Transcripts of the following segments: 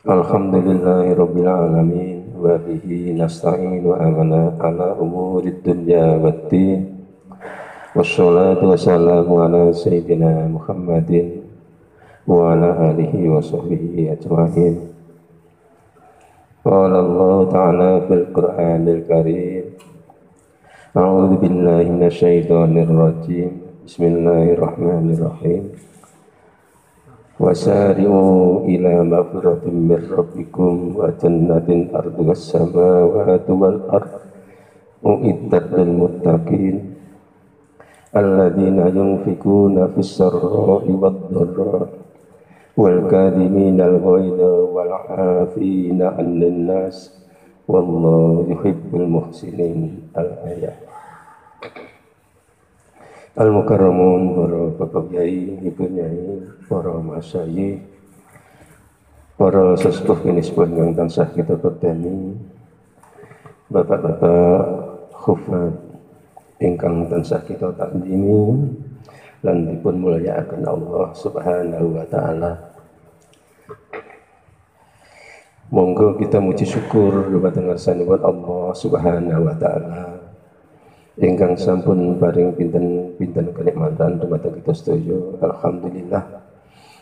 Alhamdulillahi Rabbil Alamin wa bihi nasta'inu ala umurid dunya waddin wassalatu wassalamu ala sayyidina Muhammadin wa ala alihi wa sahbihi ajma'in. Qala Allah ta'ala fil Qur'anil Karim, a'udzu billahi minasyaitonir rajim. Bismillahirrahmanirrahim. Wasari'u ila maghfiratin min rabbikum wa jannatin arduha as-samawati wal ardh u'iddat lil muttaqin alladzina yunfikuna fis sarra'i wad dharra'i wal kadhimina al ghaidha wal 'afina 'anil nas wallahu yuhibbul muhsinin. Al-ayat. Al-mukarramun, para bapak yai, ibu nyai, para masyayikh, para sesepuh kinipun kang tansah kita berdani, bapak-bapak khufat ingkang tansah kita takdimi lan dipun mulyakaken Allah Subhanahu wa taala. Monggo kita muji syukur dumateng ngarsanipun Allah Subhanahu wa taala ingkang sampun paring pinten kenikmatan dumateng kita sedaya. Alhamdulillah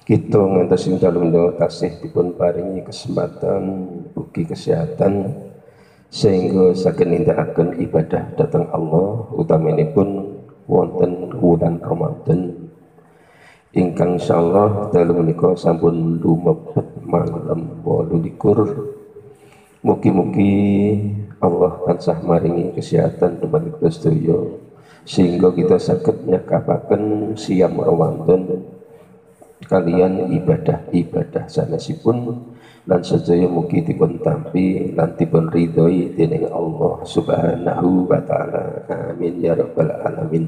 kita ngantos ing dalem tasih dipun paringi kesempatan ugi kesehatan sehingga saged nindakaken ibadah dhateng Allah, utaminipun wonten wulan Ramadan ingkang insyaallah dalem menika sampun lumebet malam 28. Mugi-mugi Allah tansah maringi kesehatan dumateng kita sedaya sehingga kita saged nyakapaken siam Ramadan kalian ibadah-ibadah sanesipun lan sedaya mugi dipun tampi lan dipun ridhoi dening Allah Subhanahu wa taala. Amin ya rabbal alamin.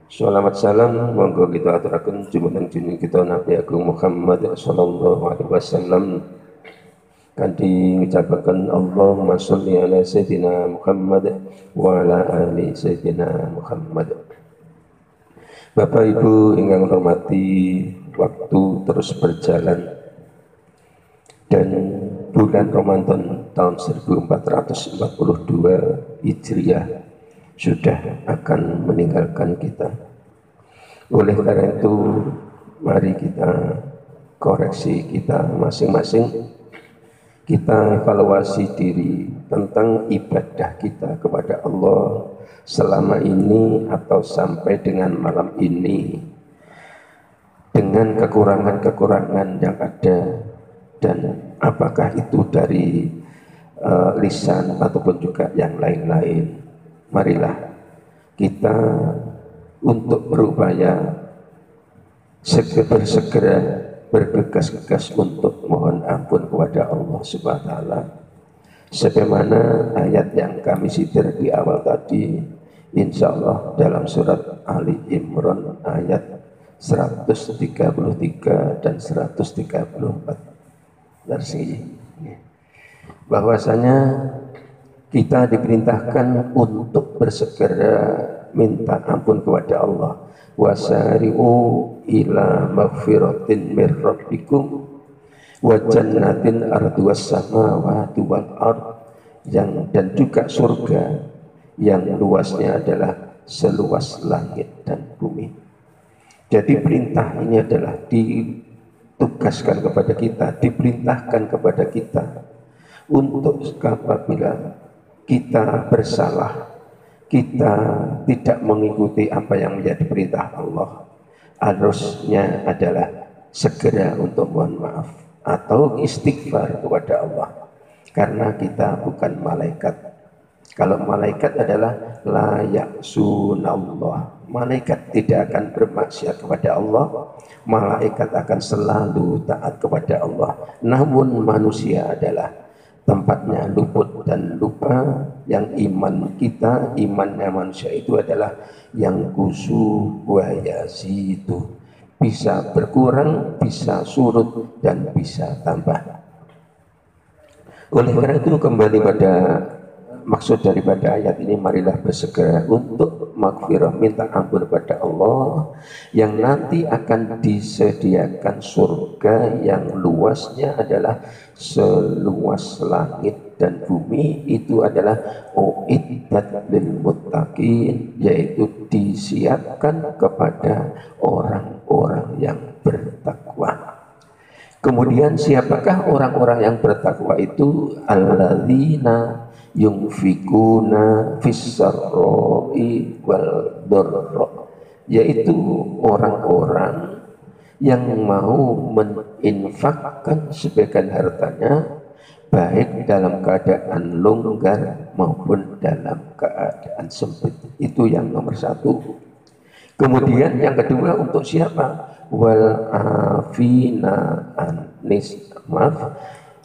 Shalawat salam monggo kita aturaken jumeneng junjungan kita Nabi Agung Muhammad sallallahu alaihi wasallam kanthi ngucapaken Allahumma sholli ala sayyidina Muhammad wa ala ali sayyidina Muhammad. Bapak Ibu ingkang hormati, waktu terus berjalan dan bulan Ramadan tahun 1442 Hijriah sudah akan meninggalkan kita. Oleh karena itu mari kita koreksi kita masing-masing, kita evaluasi diri tentang ibadah kita kepada Allah selama ini atau sampai dengan malam ini, dengan kekurangan-kekurangan yang ada, dan apakah itu dari lisan ataupun juga yang lain-lain. Marilah kita untuk berupaya segera bergegas-gegas untuk mohon ampun kepada Allah Subhanahu wa taala. Sebagaimana ayat yang kami sitir di awal tadi, insyaallah dalam surat Ali Imran ayat 133 dan 134 versi, bahwasanya kita diperintahkan untuk bersegera minta ampun kepada Allah. Wasari'u ila maghfiratin mir rabbikum wa jannatin arduwas samawati wal ard, yang dan juga surga yang luasnya adalah seluas langit dan bumi. Jadi perintah ini adalah ditugaskan kepada kita, diperintahkan kepada kita untuk apabila kita bersalah, kita tidak mengikuti apa yang menjadi perintah Allah, harusnya adalah segera untuk mohon maaf atau istighfar kepada Allah, karena kita bukan malaikat. Kalau malaikat adalah la ya'sunallah, malaikat tidak akan bermaksiat kepada Allah, malaikat akan selalu taat kepada Allah. Namun manusia adalah tempatnya luput dan lupa. Yang iman kita, imannya manusia itu adalah yang kusu wa yazidu, bisa berkurang, bisa surut, dan bisa tambah. Oleh karena itu kembali pada maksud daripada ayat ini, marilah bersegera untuk maghfirah, minta ampun kepada Allah, yang nanti akan disediakan surga yang luasnya adalah seluas langit dan bumi. Itu adalah uiddat lil muttaqin, yaitu disiapkan kepada orang-orang yang bertakwa. Kemudian siapakah orang-orang yang bertakwa itu? Alladzina yunfikuna fis-sarra'i wal dharra, yaitu orang-orang yang mau meninfakkan sebagian hartanya baik dalam keadaan longgar maupun dalam keadaan sempit. Itu yang nomor satu. Kemudian yang kedua untuk siapa? Wal afina anis, maaf,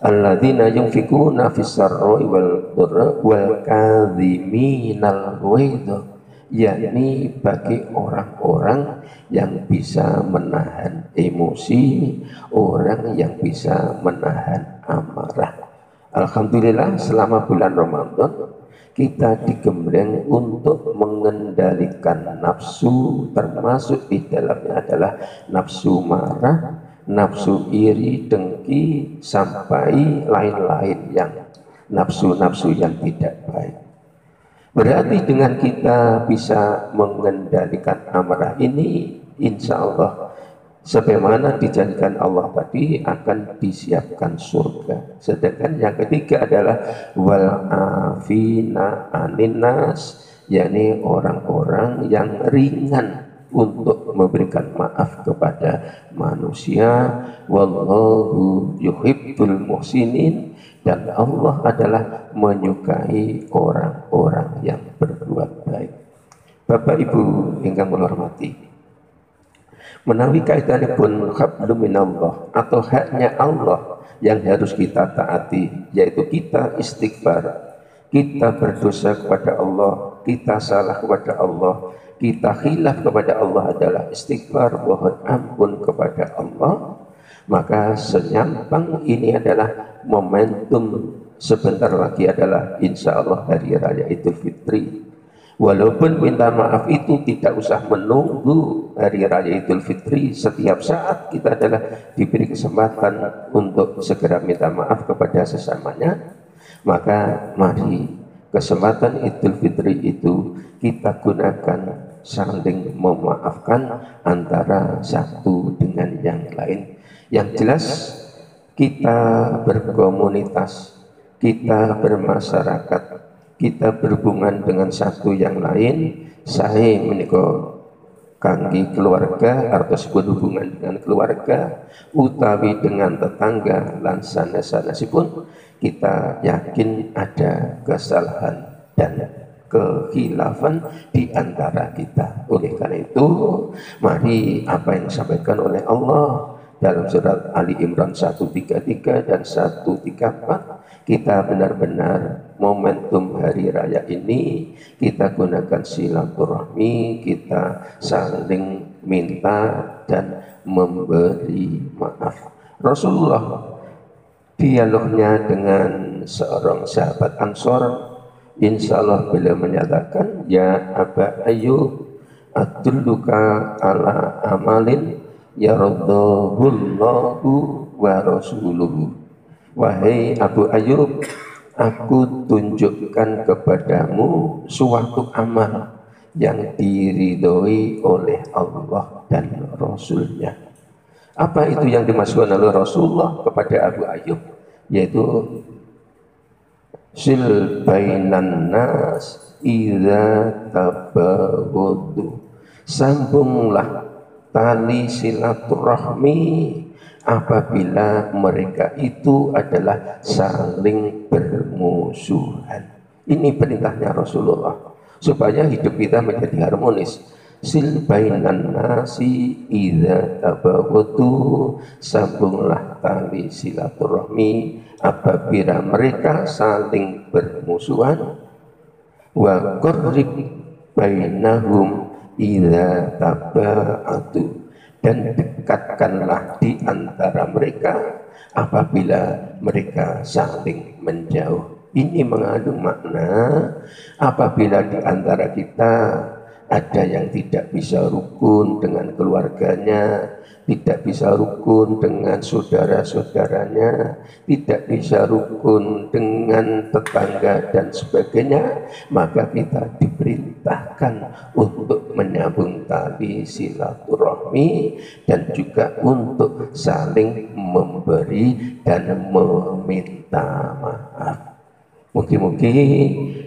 alladzina yunfikuna fis sarra'i wal dharra wal kadhiminal ghaidha, yakni bagi orang-orang yang bisa menahan emosi, orang yang bisa menahan amarah. Alhamdulillah selama bulan Ramadan kita digembleng untuk mengendalikan nafsu, termasuk di dalamnya adalah nafsu marah, nafsu iri, dengki, sampai lain-lain yang nafsu-nafsu yang tidak baik. Berarti dengan kita bisa mengendalikan amarah ini, insya Allah sebagaimana dijanjikan Allah tadi akan disiapkan surga. Sedangkan yang ketiga adalah wal afina aninnas, yakni orang-orang yang ringan untuk memberikan maaf kepada manusia. Wallahu yuhibbul muhsinin, dan Allah adalah menyukai orang-orang yang berbuat baik. Bapak Ibu ingkang kula hormati, menawi kaitanipun hablum minallah atau haknya Allah yang harus kita taati, yaitu kita istighfar, kita berdosa kepada Allah, kita salah kepada Allah, kita khilaf kepada Allah adalah istighfar, mohon ampun kepada Allah. Maka senyampang ini adalah momentum sebentar lagi adalah insya Allah hari raya Idul Fitri. Walaupun minta maaf itu tidak usah menunggu hari raya Idul Fitri, setiap saat kita adalah diberi kesempatan untuk segera minta maaf kepada sesamanya. Maka mari kesempatan Idul Fitri itu kita gunakan saling memaafkan antara satu dengan yang lain. Yang jelas kita berkomunitas, kita bermasyarakat, kita berhubungan dengan satu yang lain. Saya menika kangge keluarga atau berhubungan dengan keluarga utawi dengan tetangga lan sanes-sanesipun, kita yakin ada kesalahan dan kekhilafan di antara kita. Oleh karena itu, mari apa yang disampaikan oleh Allah dalam surat Ali Imran 133 dan 134, kita benar-benar momentum hari raya ini kita gunakan silaturahmi, kita saling minta dan memberi maaf. Rasulullah dialognya dengan seorang sahabat Ansor, insya Allah beliau menyatakan, ya Aba Ayyub, adulluka ala amalin yaradahullahu wa rasuluhu. Wahai Abu Ayyub, aku tunjukkan kepadamu suatu amal yang diridhoi oleh Allah dan Rasulnya. Apa itu yang dimasukkan oleh Rasulullah kepada Abu Ayyub? Yaitu sil bainan nas idza tabaghadu, sambunglah tali silaturahmi apabila mereka itu adalah saling bermusuhan. Ini perintahnya Rasulullah supaya hidup kita menjadi harmonis. Sil bainan nasi idza tabaghadu, sambunglah tali silaturahmi apabila mereka saling bermusuhan. Wa qarrib bainahum idza taba'atu, dan dekatkanlah di antara mereka apabila mereka saling menjauh. Ini mengandung makna apabila di antara kita ada yang tidak bisa rukun dengan keluarganya, tidak bisa rukun dengan saudara-saudaranya, tidak bisa rukun dengan tetangga dan sebagainya, maka kita diperintahkan untuk menyambung tali silaturahmi dan juga untuk saling memberi dan meminta maaf. Mungkin-mungkin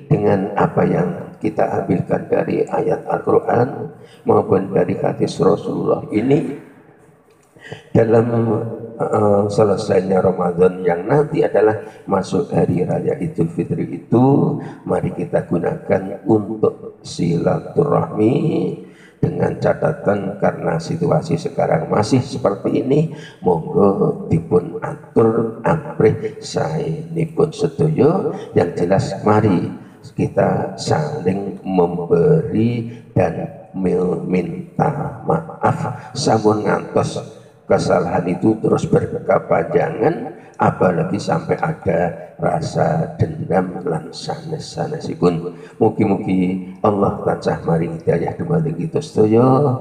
dengan apa yang kita ambilkan dari ayat Al-Quran maupun dari hadis Rasulullah ini, dalam selesainya Ramadan yang nanti adalah masuk hari raya Idul Fitri itu, mari kita gunakan untuk silaturahmi dengan catatan karena situasi sekarang masih seperti ini, monggo dipun atur amrih saenipun sedoyo. Yang jelas mari kita saling memberi dan meminta maaf, sampun ngantos kesalahan itu terus berkepanjangan, apalagi sampai ada rasa dendam lan sanes-sanesipun. Mugi-mugi Allah tansah maring hidayah dumateng kita sedaya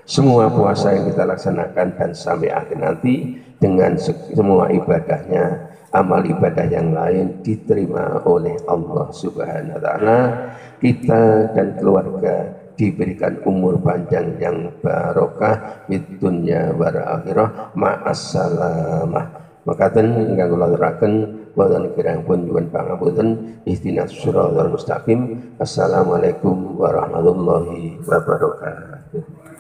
semua puasa yang kita laksanakan dan sampai akhir nanti dengan semua ibadahnya, amal ibadah yang lain diterima oleh Allah Subhanahu wa taala. Kita dan keluarga diberikan umur panjang yang barokah di dunia wal akhirah ma'assalamah. Makaten ingkang kula aturaken wonten kirangipun nyuwun pangapunten, ihdinas shiratal mustaqim. Assalamualaikum warahmatullahi wabarakatuh.